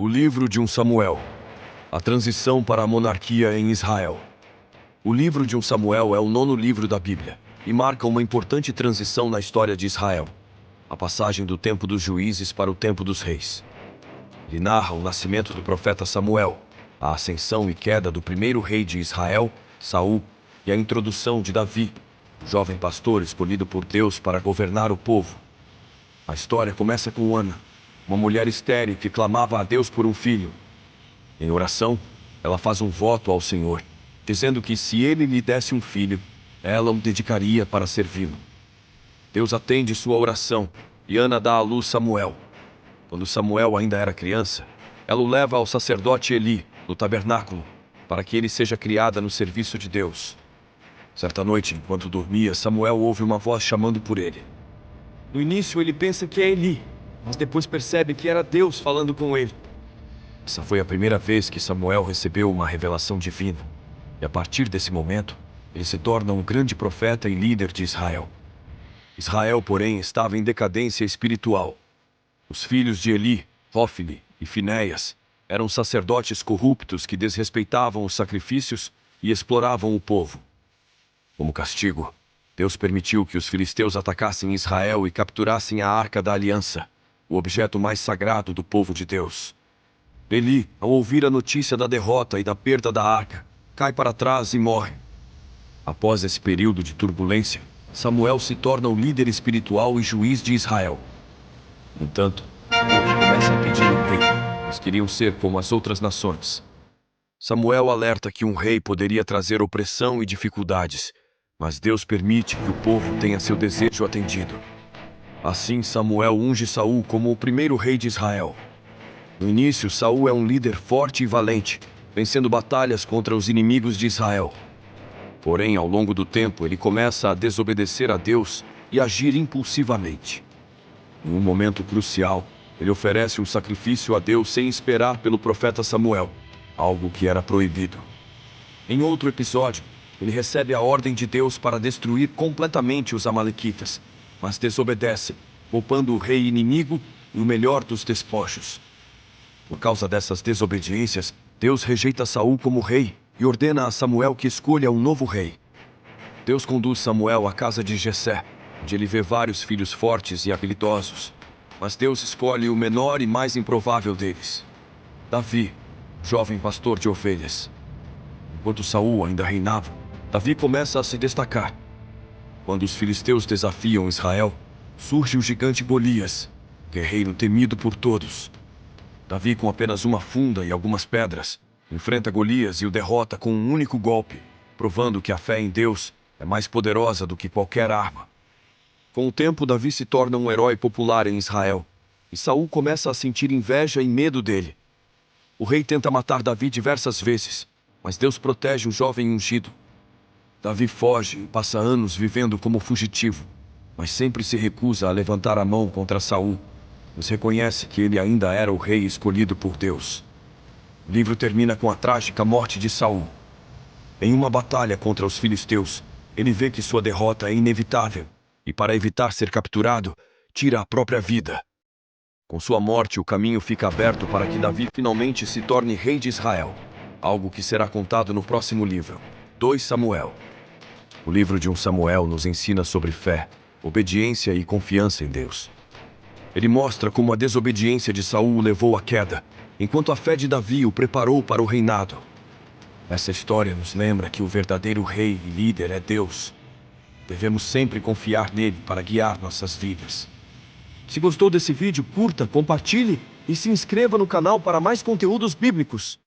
O livro de Samuel. A transição para a monarquia em Israel. O livro de Samuel é o 9º livro da Bíblia e marca uma importante transição na história de Israel. A passagem do tempo dos juízes para o tempo dos reis. Ele narra o nascimento do profeta Samuel, a ascensão e queda do primeiro rei de Israel, Saul, e a introdução de Davi, o jovem pastor escolhido por Deus para governar o povo. A história começa com Ana, uma mulher estéril que clamava a Deus por um filho. Em oração, ela faz um voto ao Senhor, dizendo que se ele lhe desse um filho, ela o dedicaria para servi-lo. Deus atende sua oração e Ana dá à luz Samuel. Quando Samuel ainda era criança, ela o leva ao sacerdote Eli, no tabernáculo, para que ele seja criada no serviço de Deus. Certa noite, enquanto dormia, Samuel ouve uma voz chamando por ele. No início ele pensa que é Eli, mas depois percebe que era Deus falando com ele. Essa foi a primeira vez que Samuel recebeu uma revelação divina. E a partir desse momento, ele se torna um grande profeta e líder de Israel. Israel, porém, estava em decadência espiritual. Os filhos de Eli, Hófni e Finéias, eram sacerdotes corruptos que desrespeitavam os sacrifícios e exploravam o povo. Como castigo, Deus permitiu que os filisteus atacassem Israel e capturassem a Arca da Aliança, o objeto mais sagrado do povo de Deus. Eli, ao ouvir a notícia da derrota e da perda da arca, cai para trás e morre. Após esse período de turbulência, Samuel se torna o líder espiritual e juiz de Israel. No entanto, o povo começa a pedir um rei. Eles queriam ser como as outras nações. Samuel alerta que um rei poderia trazer opressão e dificuldades, mas Deus permite que o povo tenha seu desejo atendido. Assim, Samuel unge Saul como o primeiro rei de Israel. No início, Saul é um líder forte e valente, vencendo batalhas contra os inimigos de Israel. Porém, ao longo do tempo, ele começa a desobedecer a Deus e agir impulsivamente. Em um momento crucial, ele oferece um sacrifício a Deus sem esperar pelo profeta Samuel, algo que era proibido. Em outro episódio, ele recebe a ordem de Deus para destruir completamente os amalequitas, mas desobedece, poupando o rei inimigo e o melhor dos despojos. Por causa dessas desobediências, Deus rejeita Saul como rei e ordena a Samuel que escolha um novo rei. Deus conduz Samuel à casa de Jessé, onde ele vê vários filhos fortes e habilidosos, mas Deus escolhe o menor e mais improvável deles, Davi, jovem pastor de ovelhas. Enquanto Saul ainda reinava, Davi começa a se destacar. Quando os filisteus desafiam Israel, surge o gigante Golias, guerreiro temido por todos. Davi, com apenas uma funda e algumas pedras, enfrenta Golias e o derrota com um único golpe, provando que a fé em Deus é mais poderosa do que qualquer arma. Com o tempo, Davi se torna um herói popular em Israel, e Saul começa a sentir inveja e medo dele. O rei tenta matar Davi diversas vezes, mas Deus protege o jovem ungido. Davi foge e passa anos vivendo como fugitivo, mas sempre se recusa a levantar a mão contra Saul, pois reconhece que ele ainda era o rei escolhido por Deus. O livro termina com a trágica morte de Saul. Em uma batalha contra os filisteus, ele vê que sua derrota é inevitável, e para evitar ser capturado, tira a própria vida. Com sua morte, o caminho fica aberto para que Davi finalmente se torne rei de Israel, algo que será contado no próximo livro, 2 Samuel. O livro de Samuel nos ensina sobre fé, obediência e confiança em Deus. Ele mostra como a desobediência de Saul o levou à queda, enquanto a fé de Davi o preparou para o reinado. Essa história nos lembra que o verdadeiro rei e líder é Deus. Devemos sempre confiar nele para guiar nossas vidas. Se gostou desse vídeo, curta, compartilhe e se inscreva no canal para mais conteúdos bíblicos.